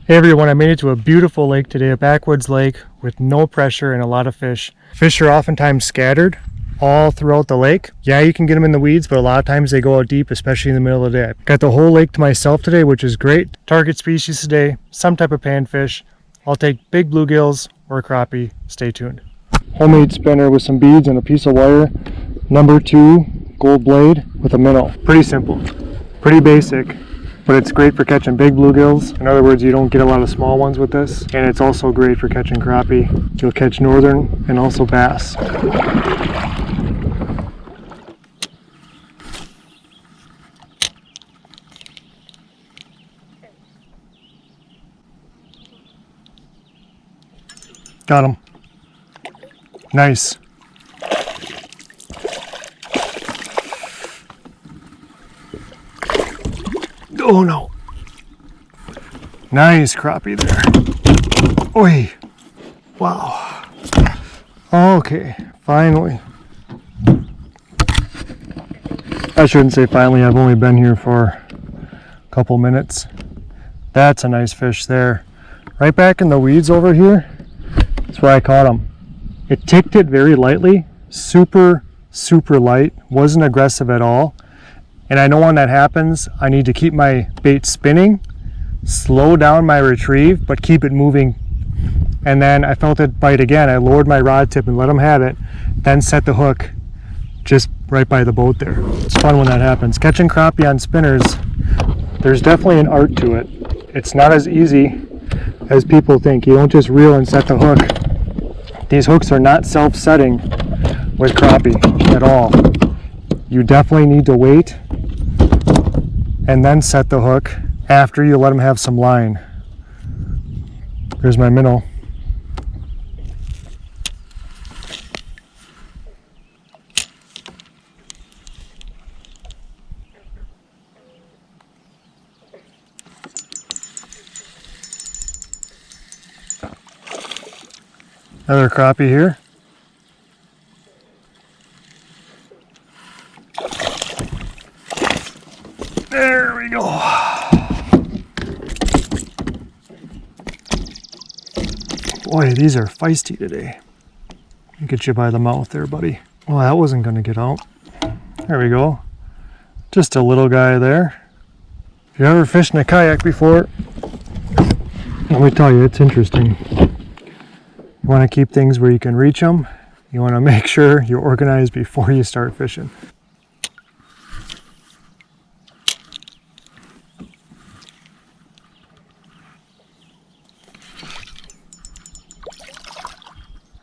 Hey everyone, I made it to a beautiful lake today, a backwoods lake with no pressure and a lot of fish. Fish are oftentimes scattered all throughout the lake. Yeah, you can get them in the weeds, but a lot of times they go out deep, especially in the middle of the day. Got the whole lake to myself today, which is great. Target species today, some type of panfish. I'll take big bluegills or crappie. Stay tuned. Homemade spinner with some beads and a piece of wire. Number 2 gold blade with a minnow. Pretty simple, pretty basic. But it's great for catching big bluegills. In other words, you don't get a lot of small ones with this. And it's also great for catching crappie. You'll catch northern and also bass. Got him. Nice. Oh no. Nice crappie there. Oi. Wow. Okay, finally. I shouldn't say finally, I've only been here for a couple minutes. That's a nice fish there. Right back in the weeds over here, that's where I caught him. It ticked it very lightly, super light, wasn't aggressive at all. And I know when that happens, I need to keep my bait spinning, slow down my retrieve, but keep it moving. And then I felt it bite again. I lowered my rod tip and let him have it, then set the hook just right by the boat there. It's fun when that happens. Catching crappie on spinners, there's definitely an art to it. It's not as easy as people think. You don't just reel and set the hook. These hooks are not self-setting with crappie at all. You definitely need to wait and then set the hook after you let them have some line. Here's my minnow. Another crappie here. There we go. Boy, these are feisty today. I'll get you by the mouth there, buddy. Well, that wasn't going to get out. There we go. Just a little guy there. If you ever fished in a kayak before, let me tell you, it's interesting. You want to keep things where you can reach them. You want to make sure you're organized before you start fishing.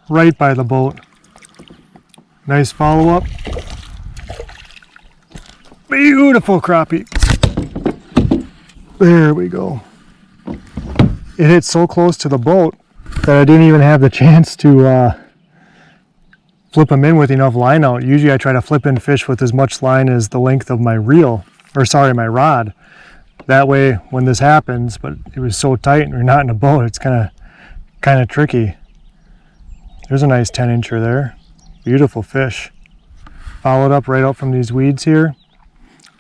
Right by the boat. Nice follow-up. Beautiful crappie. There we go. It hit so close to the boat that I didn't even have the chance to flip them in with enough line out. Usually I try to flip in fish with as much line as the length of my reel, or sorry, my rod. That way when this happens, but it was so tight and we're not in a boat, it's kind of tricky. There's a nice 10-incher there. Beautiful fish. Followed up right out from these weeds here.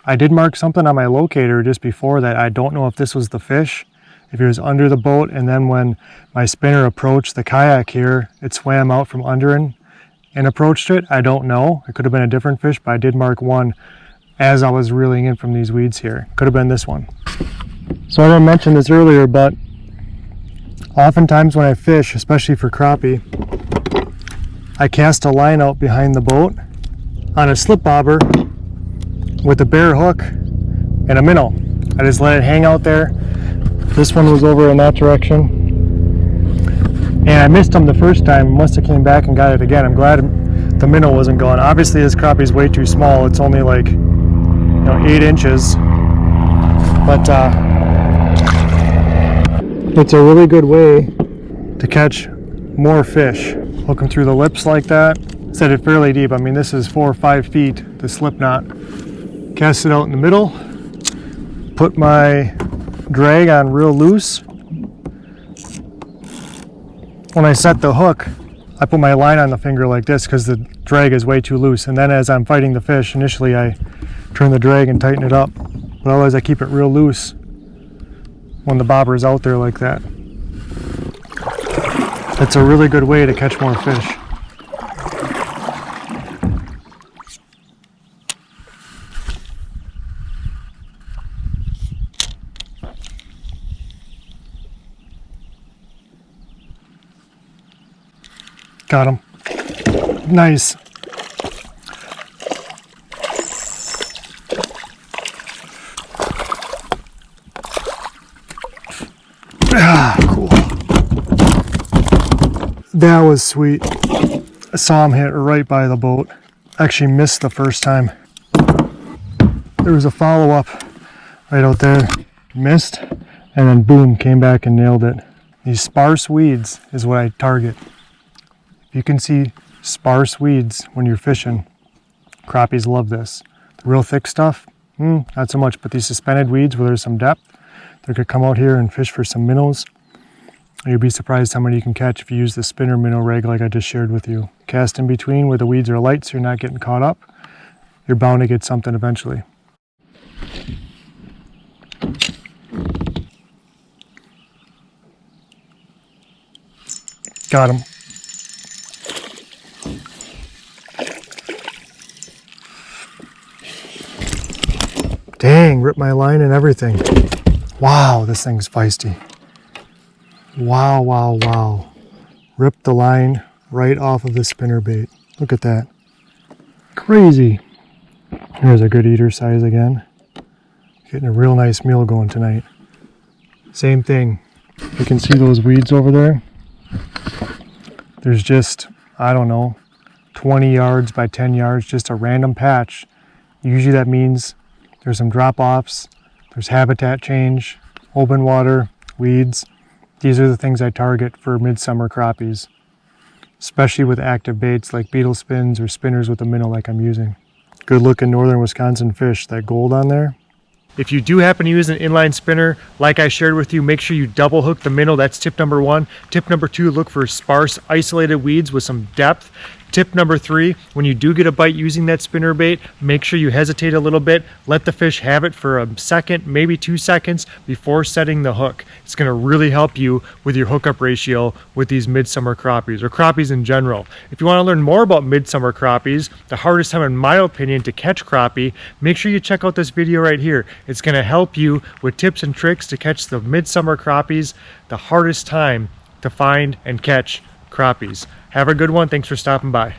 I did mark something on my locator just before that. I don't know if this was the fish, if it was under the boat, and then when my spinner approached the kayak here, it swam out from under and approached it. I don't know. It could have been a different fish, but I did mark one as I was reeling in from these weeds here. Could have been this one. So I didn't mention this earlier, but oftentimes when I fish, especially for crappie, I cast a line out behind the boat on a slip bobber with a bare hook and a minnow. I just let it hang out there. This one was over in that direction. And I missed him the first time. Must have came back and got it again. I'm glad the minnow wasn't gone. Obviously this crappie is way too small. It's only like 8 inches. But it's a really good way to catch more fish. Hook them through the lips like that. Set it fairly deep. I mean, this is 4 or 5 feet, the slip knot. Cast it out in the middle. Put my drag on real loose. When I set the hook, I put my line on the finger like this because the drag is way too loose. And then as I'm fighting the fish, initially I turn the drag and tighten it up. But otherwise I keep it real loose. when the bobber is out there like that. It's a really good way to catch more fish. Got him. Nice. Ah, cool. That was sweet. I saw him hit right by the boat. Actually missed the first time. There was a follow-up right out there. Missed, and then boom, came back and nailed it. These sparse weeds is what I target. If you can see sparse weeds when you're fishing, crappies love this. The real thick stuff, not so much, but these suspended weeds where there's some depth, they could come out here and fish for some minnows. You'd be surprised how many you can catch if you use the spinner minnow rig like I just shared with you. Cast in between where the weeds are light so you're not getting caught up. You're bound to get something eventually. Got him. Dang, ripped my line and everything. Wow, this thing's feisty. Wow, wow, wow. Ripped the line right off of the spinner bait. Look at that. Crazy. Here's a good eater size again. Getting a real nice meal going tonight. Same thing. You can see those weeds over there. There's just, I don't know, 20 yards by 10 yards, just a random patch. Usually that means there's some drop-offs, there's habitat change, open water, weeds. These are the things I target for midsummer crappies, especially with active baits like beetle spins or spinners with a minnow like I'm using. Good looking northern Wisconsin fish, that gold on there. If you do happen to use an inline spinner, like I shared with you, make sure you double hook the minnow. That's tip number 1. Tip number 2, look for sparse, isolated weeds with some depth. Tip number 3, when you do get a bite using that spinner bait, make sure you hesitate a little bit. Let the fish have it for a second, maybe 2 seconds before setting the hook. It's going to really help you with your hookup ratio with these midsummer crappies, or crappies in general. If you want to learn more about midsummer crappies, the hardest time in my opinion to catch crappie, make sure you check out this video right here. It's going to help you with tips and tricks to catch the midsummer crappies, the hardest time to find and catch crappies. Have a good one. Thanks for stopping by.